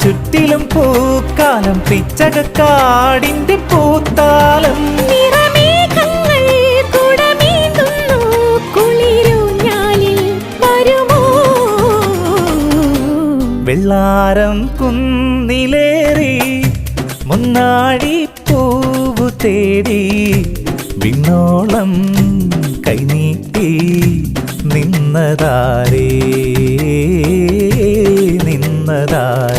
ചുറ്റിലും പൂക്കാലം പിച്ചകക്കാടിന്റെ പൂത്താലം നിറമേഘങ്ങൾ കുടമേന്തുന്നു കുളിരൂഞ്ഞാലിൽ വരുമോ വെള്ളാരം കുന്നിലേറി മുന്നാടി പൂവു തേടി വിണ്ണോളം കൈനീട്ടി നിന്നതാരേ നിന്നതാരേ